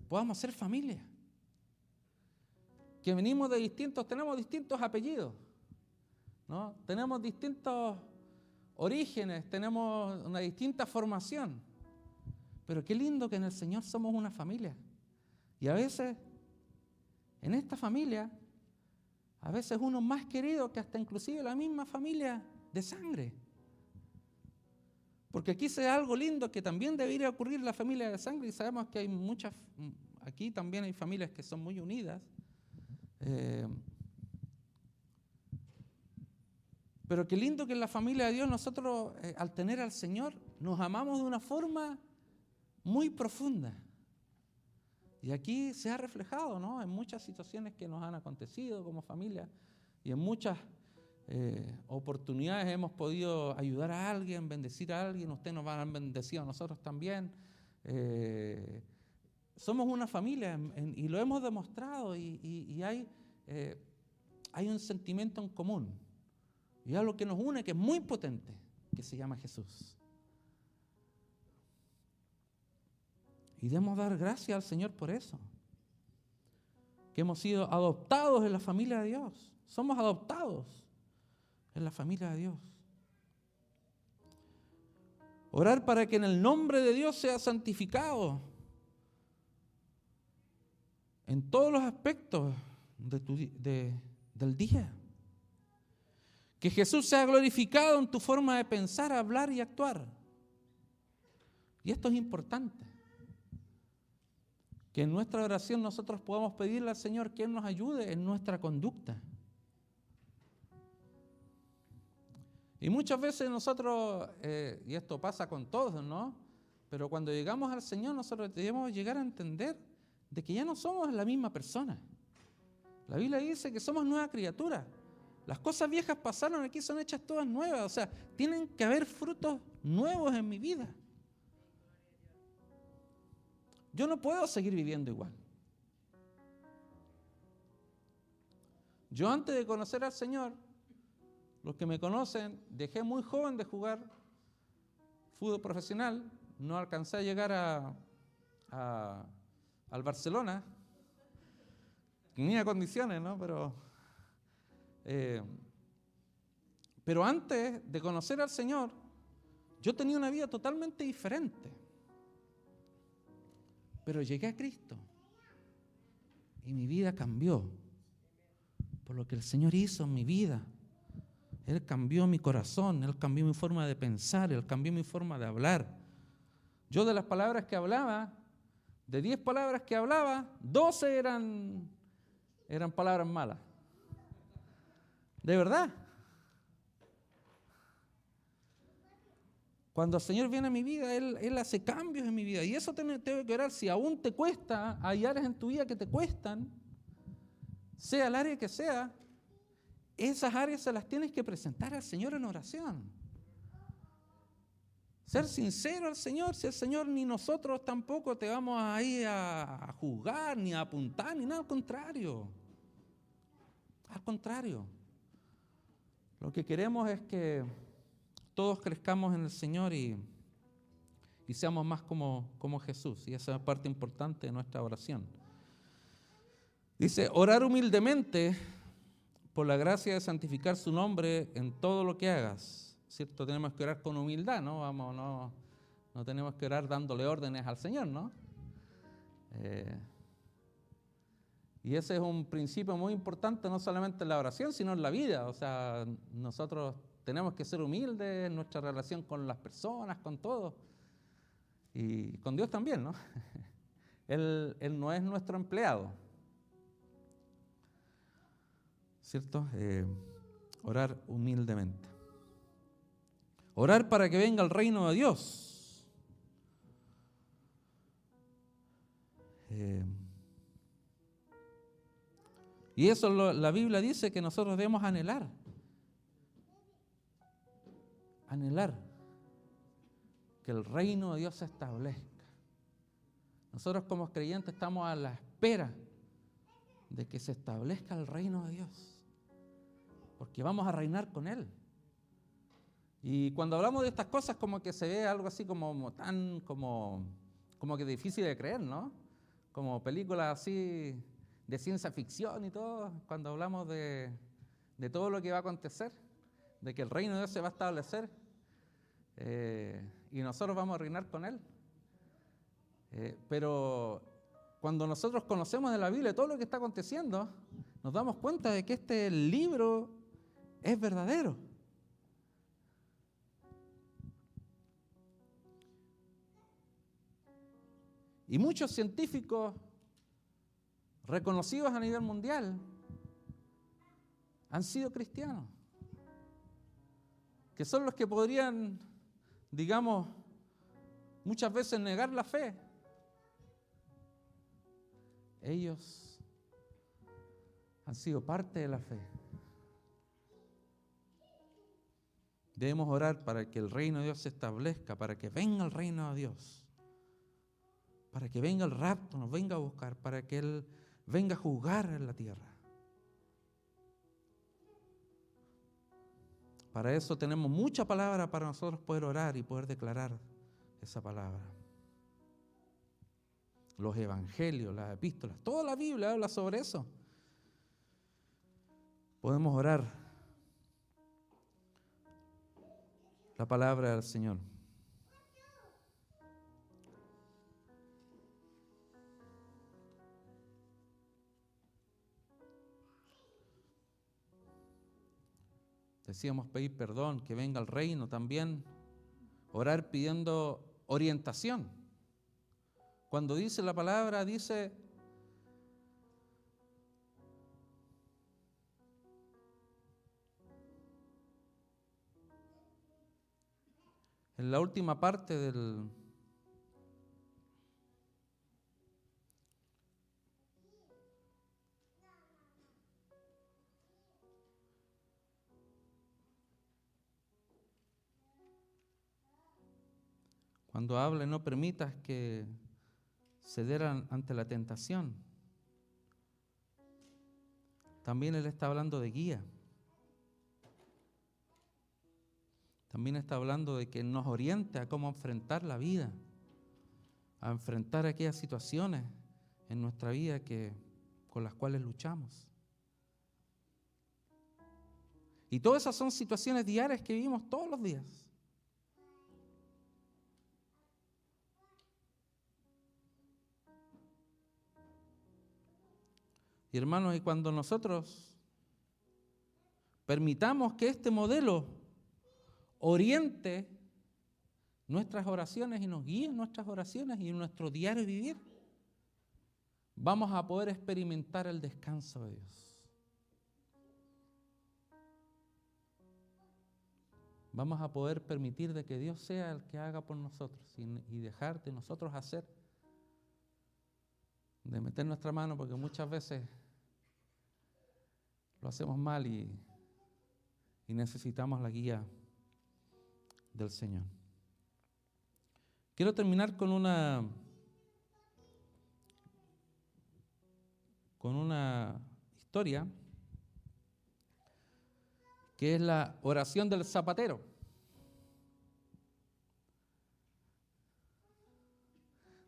podamos ser familia, que venimos de tenemos distintos apellidos, ¿no? Tenemos distintos orígenes, tenemos una distinta formación, pero qué lindo que en el Señor somos una familia. Y a veces, en esta familia, a veces uno más querido que hasta inclusive la misma familia de sangre. Porque aquí se da algo lindo que también debería ocurrir en la familia de sangre, y sabemos que hay muchas, aquí también hay familias que son muy unidas. Pero qué lindo que en la familia de Dios nosotros, al tener al Señor, nos amamos de una forma muy profunda. Y aquí se ha reflejado, ¿no? En muchas situaciones que nos han acontecido como familia y en muchas oportunidades hemos podido ayudar a alguien, bendecir a alguien. Ustedes nos van a bendecir a nosotros también. Somos una familia y lo hemos demostrado y hay un sentimiento en común. Y algo que nos une, que es muy potente, que se llama Jesús. Y debemos dar gracias al Señor por eso. Que hemos sido adoptados en la familia de Dios. Somos adoptados en la familia de Dios. Orar para que en el nombre de Dios sea santificado en todos los aspectos del día. Que Jesús sea glorificado en tu forma de pensar, hablar y actuar. Y esto es importante. Que en nuestra oración nosotros podamos pedirle al Señor que Él nos ayude en nuestra conducta. Y muchas veces nosotros, y esto pasa con todos, ¿no? Pero cuando llegamos al Señor nosotros debemos llegar a entender de que ya no somos la misma persona. La Biblia dice que somos nueva criatura. Las cosas viejas pasaron, aquí son hechas todas nuevas. O sea, tienen que haber frutos nuevos en mi vida. Yo no puedo seguir viviendo igual. Yo antes de conocer al Señor, los que me conocen, dejé muy joven de jugar fútbol profesional. No alcancé a llegar al Barcelona. Tenía condiciones, ¿no? Pero antes de conocer al Señor, yo tenía una vida totalmente diferente. Pero llegué a Cristo y mi vida cambió por lo que el Señor hizo en mi vida. Él cambió mi corazón, Él cambió mi forma de pensar, Él cambió mi forma de hablar. Yo de las palabras que hablaba, de 10 palabras que hablaba, 12 eran palabras malas. De verdad. Cuando el Señor viene a mi vida, Él hace cambios en mi vida. Y eso tengo que orar. Si aún te cuesta, hay áreas en tu vida que te cuestan, sea el área que sea, esas áreas se las tienes que presentar al Señor en oración. Ser sincero al Señor. Si el Señor ni nosotros tampoco te vamos a ir a juzgar, ni a apuntar, ni nada, al contrario. Al contrario. Lo que queremos es que todos crezcamos en el Señor y seamos más como Jesús. Y esa es parte importante de nuestra oración. Dice, orar humildemente por la gracia de santificar su nombre en todo lo que hagas. ¿Cierto? Tenemos que orar con humildad, ¿no? No tenemos que orar dándole órdenes al Señor, ¿no? Y ese es un principio muy importante, no solamente en la oración, sino en la vida. O sea, nosotros tenemos que ser humildes en nuestra relación con las personas, con todo. Y con Dios también, ¿no? Él no es nuestro empleado. ¿Cierto? Orar humildemente. Orar para que venga el reino de Dios. Y eso la Biblia dice que nosotros debemos anhelar. Anhelar que el reino de Dios se establezca. Nosotros como creyentes estamos a la espera de que se establezca el reino de Dios, porque vamos a reinar con Él. Y cuando hablamos de estas cosas, como que se ve algo así como que difícil de creer, ¿no? Como películas así de ciencia ficción y todo, cuando hablamos de todo lo que va a acontecer, de que el reino de Dios se va a establecer y nosotros vamos a reinar con Él. Pero cuando nosotros conocemos de la Biblia todo lo que está aconteciendo, nos damos cuenta de que este libro es verdadero. Y muchos científicos reconocidos a nivel mundial han sido cristianos, que son los que podrían, digamos, muchas veces negar la fe. Ellos han sido parte de la fe. Debemos orar para que el reino de Dios se establezca, para que venga el reino de Dios, para que venga el rapto, nos venga a buscar, para que Él venga a juzgar en la tierra. Para eso tenemos mucha palabra para nosotros poder orar y poder declarar esa palabra. Los evangelios, las epístolas, toda la Biblia habla sobre eso. Podemos orar la palabra del Señor. Decíamos pedir perdón, que venga el reino también. Orar pidiendo orientación. Cuando dice la palabra, dice en la última parte del cuando habla, no permitas que cederan ante la tentación. También Él está hablando de guía. También está hablando de que nos oriente a cómo enfrentar la vida, a enfrentar aquellas situaciones en nuestra vida con las cuales luchamos. Y todas esas son situaciones diarias que vivimos todos los días. Y hermanos, y cuando nosotros permitamos que este modelo oriente nuestras oraciones y nos guíe en nuestras oraciones y en nuestro diario vivir, vamos a poder experimentar el descanso de Dios. vamos a poder permitir de que Dios sea el que haga por nosotros y dejar de nosotros hacer, de meter nuestra mano, porque muchas veces lo hacemos mal y necesitamos la guía del Señor. Quiero terminar con una historia que es la oración del zapatero.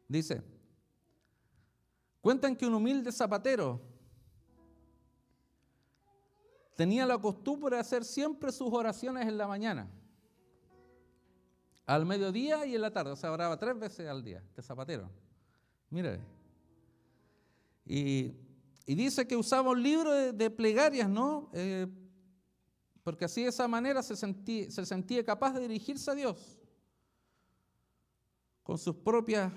Dice, cuentan que un humilde zapatero tenía la costumbre de hacer siempre sus oraciones en la mañana, al mediodía y en la tarde. O sea, oraba 3 veces al día, este zapatero. Mire. Y dice que usaba un libro de plegarias, ¿no? Porque así de esa manera se sentía capaz de dirigirse a Dios con sus propias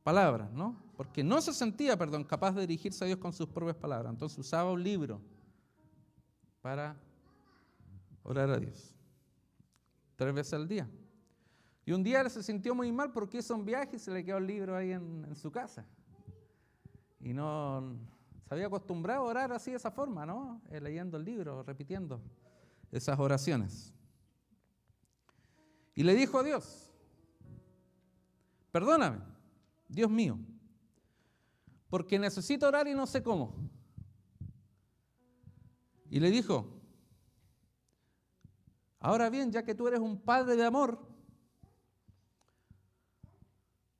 palabras, ¿no? Porque no se sentía, capaz de dirigirse a Dios con sus propias palabras. Entonces usaba un libro para orar a Dios 3 veces al día. Y un día él se sintió muy mal porque hizo un viaje y se le quedó el libro ahí en su casa. Y no se había acostumbrado a orar así de esa forma, ¿no? Leyendo el libro, repitiendo esas oraciones. Y le dijo a Dios, perdóname, Dios mío, porque necesito orar y no sé cómo. Y le dijo, ahora bien, ya que tú eres un padre de amor,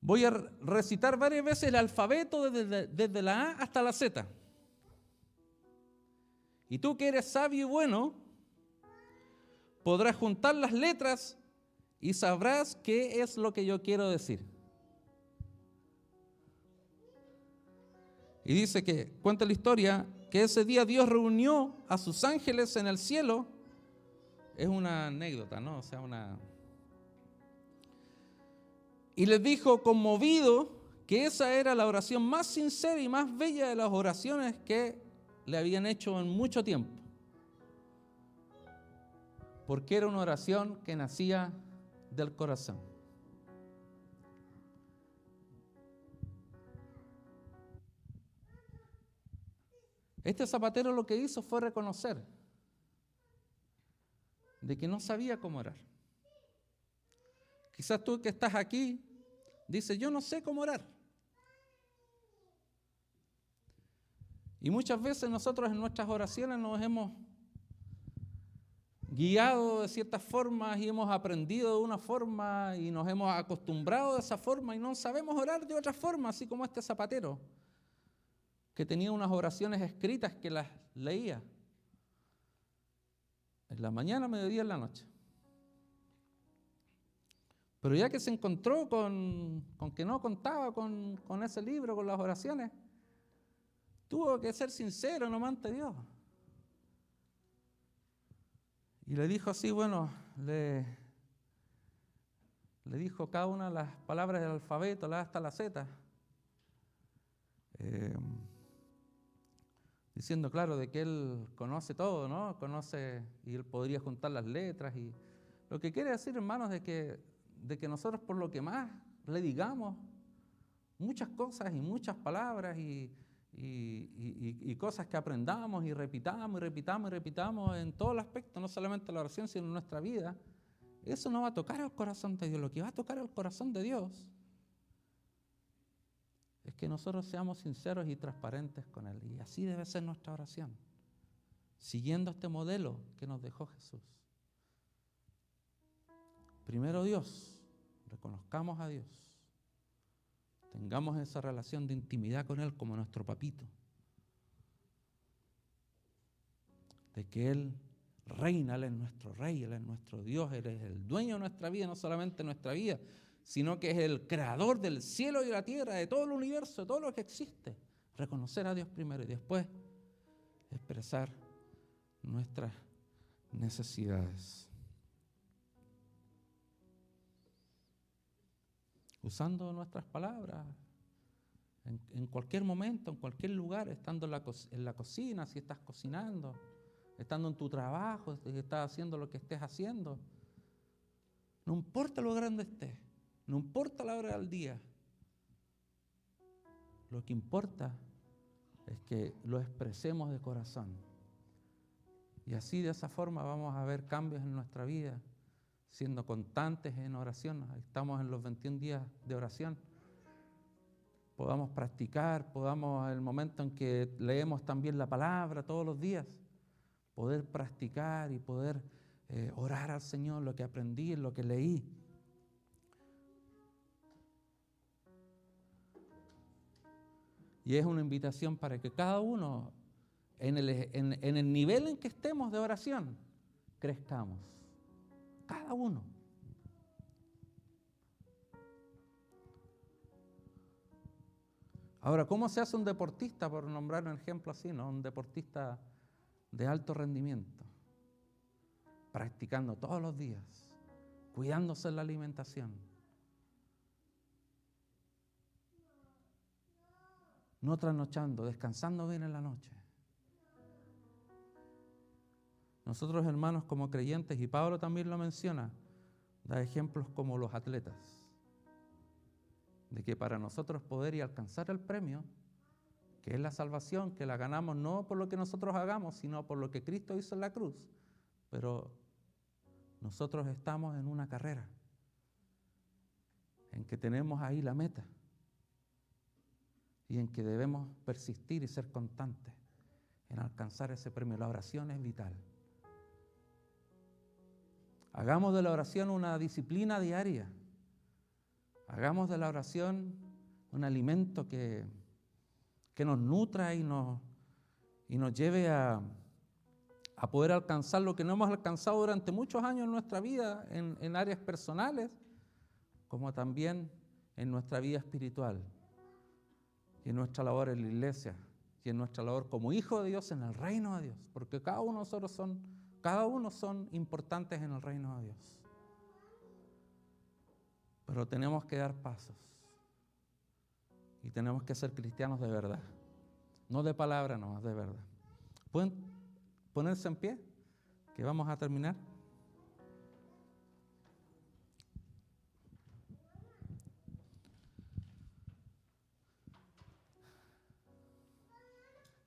voy a recitar varias veces el alfabeto desde la A hasta la Z. Y tú que eres sabio y bueno, podrás juntar las letras y sabrás qué es lo que yo quiero decir. Y dice que, cuenta la historia, que ese día Dios reunió a sus ángeles en el cielo. Es una anécdota, ¿no? O sea, y les dijo conmovido que esa era la oración más sincera y más bella de las oraciones que le habían hecho en mucho tiempo. Porque era una oración que nacía del corazón. Este zapatero lo que hizo fue reconocer de que no sabía cómo orar. Quizás tú que estás aquí dices, yo no sé cómo orar. Y muchas veces nosotros en nuestras oraciones nos hemos guiado de ciertas formas y hemos aprendido de una forma y nos hemos acostumbrado de esa forma y no sabemos orar de otra forma, así como este zapatero que tenía unas oraciones escritas que las leía en la mañana, mediodía, en la noche. Pero ya que se encontró con que no contaba con ese libro, con las oraciones, tuvo que ser sincero nomás ante Dios. Y le dijo así, le dijo cada una de las palabras del alfabeto, la A hasta la Z, diciendo, claro, de que él conoce todo, ¿no? Conoce y él podría juntar las letras. Y lo que quiere decir, hermanos, de que nosotros por lo que más le digamos muchas cosas y muchas palabras y cosas que aprendamos y repitamos en todo el aspecto, no solamente la oración, sino en nuestra vida, eso no va a tocar el corazón de Dios. Lo que va a tocar el corazón de Dios es que nosotros seamos sinceros y transparentes con Él. Y así debe ser nuestra oración, siguiendo este modelo que nos dejó Jesús. Primero Dios, reconozcamos a Dios, tengamos esa relación de intimidad con Él como nuestro papito, de que Él reina, Él es nuestro Rey, Él es nuestro Dios, Él es el dueño de nuestra vida, no solamente nuestra vida, sino que es el creador del cielo y de la tierra, de todo el universo, de todo lo que existe. Reconocer a Dios primero y después expresar nuestras necesidades. Usando nuestras palabras, en cualquier momento, en cualquier lugar, estando en la cocina, si estás cocinando, estando en tu trabajo, estás haciendo lo que estés haciendo. No importa lo grande estés, no importa la hora del día. Lo que importa es que lo expresemos de corazón. Y así, de esa forma, vamos a ver cambios en nuestra vida, siendo constantes en oración. Estamos en los 21 días de oración. Podamos practicar, podamos, en el momento en que leemos también la palabra todos los días, poder practicar y poder orar al Señor lo que aprendí, lo que leí. Y es una invitación para que cada uno, en el nivel en que estemos de oración, crezcamos. Cada uno. Ahora, ¿cómo se hace un deportista, por nombrar un ejemplo así, ¿no? Un deportista de alto rendimiento, practicando todos los días, cuidándose en la alimentación, no trasnochando, descansando bien en la noche. Nosotros, hermanos, como creyentes, y Pablo también lo menciona, da ejemplos como los atletas, de que para nosotros poder y alcanzar el premio, que es la salvación, que la ganamos no por lo que nosotros hagamos, sino por lo que Cristo hizo en la cruz. Pero nosotros estamos en una carrera, en que tenemos ahí la meta, y en que debemos persistir y ser constantes en alcanzar ese premio. La oración es vital. Hagamos de la oración una disciplina diaria. Hagamos de la oración un alimento que nos nutra y nos lleve a poder alcanzar lo que no hemos alcanzado durante muchos años en nuestra vida, en áreas personales, como también en nuestra vida espiritual, y en nuestra labor en la iglesia, y en nuestra labor como hijo de Dios en el reino de Dios, porque cada uno son importantes en el reino de Dios. Pero tenemos que dar pasos, y tenemos que ser cristianos de verdad, no de palabra, no, de verdad. ¿Pueden ponerse en pie? Que vamos a terminar.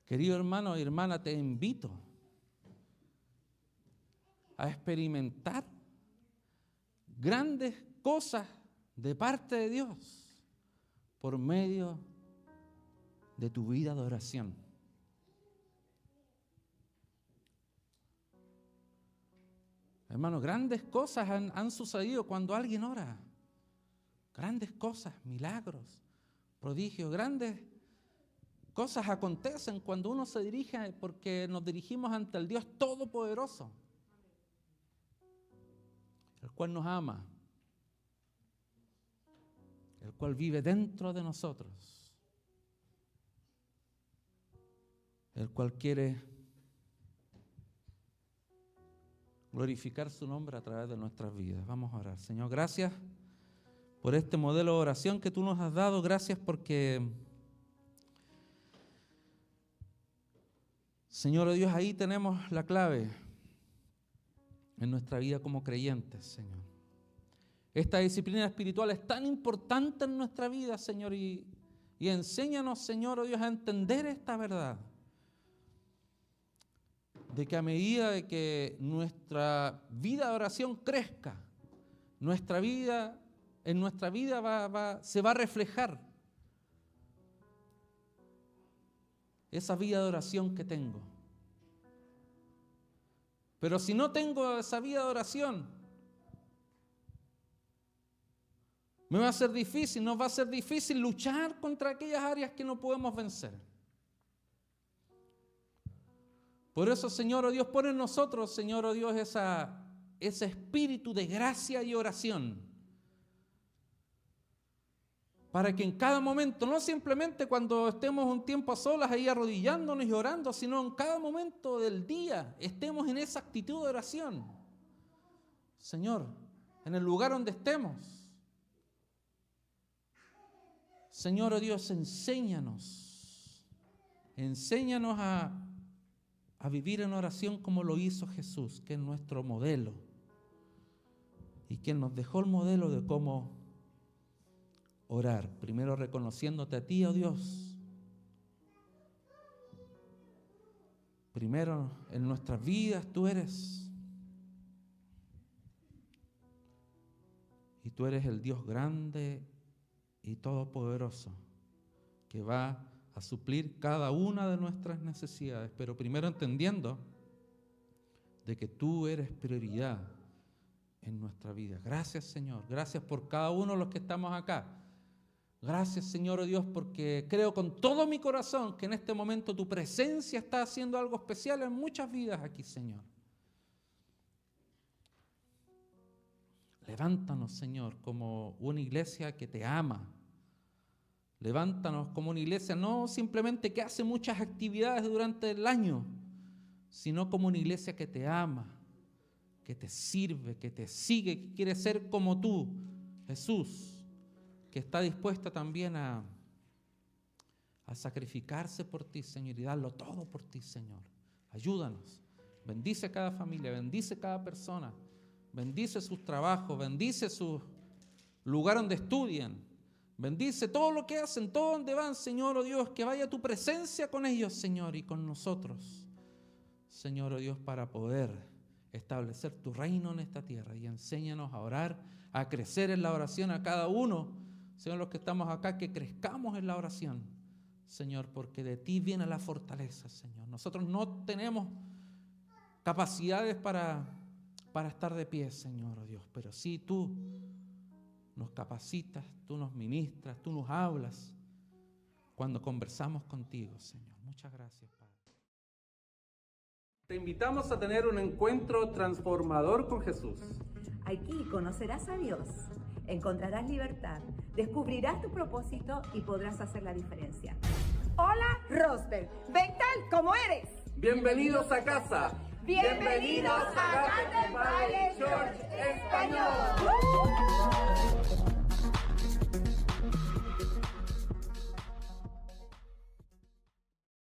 Querido hermano y hermana, te invito a experimentar grandes cosas de parte de Dios por medio de tu vida de oración. Hermano, grandes cosas han sucedido cuando alguien ora. Grandes cosas, milagros, prodigios, grandes cosas acontecen cuando uno se dirige, porque nos dirigimos ante el Dios Todopoderoso, el cual nos ama, el cual vive dentro de nosotros, el cual quiere glorificar su nombre a través de nuestras vidas. Vamos a orar. Señor, gracias por este modelo de oración que tú nos has dado. Gracias porque, Señor Dios, ahí tenemos la clave en nuestra vida como creyentes, Señor. Esta disciplina espiritual es tan importante en nuestra vida, Señor, y enséñanos, Señor Dios, a entender esta verdad, de que a medida de que nuestra vida de oración crezca, en nuestra vida se va a reflejar esa vida de oración que tengo. Pero si no tengo esa vida de oración, nos va a ser difícil luchar contra aquellas áreas que no podemos vencer. Por eso, Señor, oh Dios, pon en nosotros, Señor, oh Dios, ese espíritu de gracia y oración, para que en cada momento, no simplemente cuando estemos un tiempo a solas ahí arrodillándonos y orando, sino en cada momento del día estemos en esa actitud de oración. Señor, en el lugar donde estemos, Señor, oh Dios, enséñanos a a vivir en oración como lo hizo Jesús, que es nuestro modelo, y quien nos dejó el modelo de cómo orar. Primero reconociéndote a ti, oh Dios. Primero en nuestras vidas tú eres. Y tú eres el Dios grande y todopoderoso, que va a suplir cada una de nuestras necesidades, pero primero entendiendo de que tú eres prioridad en nuestra vida. Gracias, Señor. Gracias por cada uno de los que estamos acá. Gracias, Señor, oh Dios, porque creo con todo mi corazón que en este momento tu presencia está haciendo algo especial en muchas vidas aquí, Señor. Levántanos, Señor, como una iglesia que te ama. Levántanos como una iglesia no simplemente que hace muchas actividades durante el año, sino como una iglesia que te ama, que te sirve, que te sigue, que quiere ser como tú, Jesús, que está dispuesta también a sacrificarse por ti, Señor, y darlo todo por ti, Señor. Ayúdanos. Bendice a cada familia, bendice a cada persona, bendice sus trabajos, bendice su lugar donde estudian, bendice todo lo que hacen, todo donde van, Señor, oh Dios, que vaya tu presencia con ellos, Señor, y con nosotros, Señor, oh Dios, para poder establecer tu reino en esta tierra. Y enséñanos a orar, a crecer en la oración a cada uno, Señor, los que estamos acá, que crezcamos en la oración, Señor, porque de ti viene la fortaleza, Señor. Nosotros no tenemos capacidades para estar de pie, Señor, oh Dios, pero sí tú nos capacitas, tú nos ministras, tú nos hablas cuando conversamos contigo, Señor. Muchas gracias, Padre. Te invitamos a tener un encuentro transformador con Jesús. Aquí conocerás a Dios, encontrarás libertad, descubrirás tu propósito y podrás hacer la diferencia. Hola, Rosberg. Ven tal como eres. Bienvenidos a casa. Bienvenidos a Garden Valley Church Español.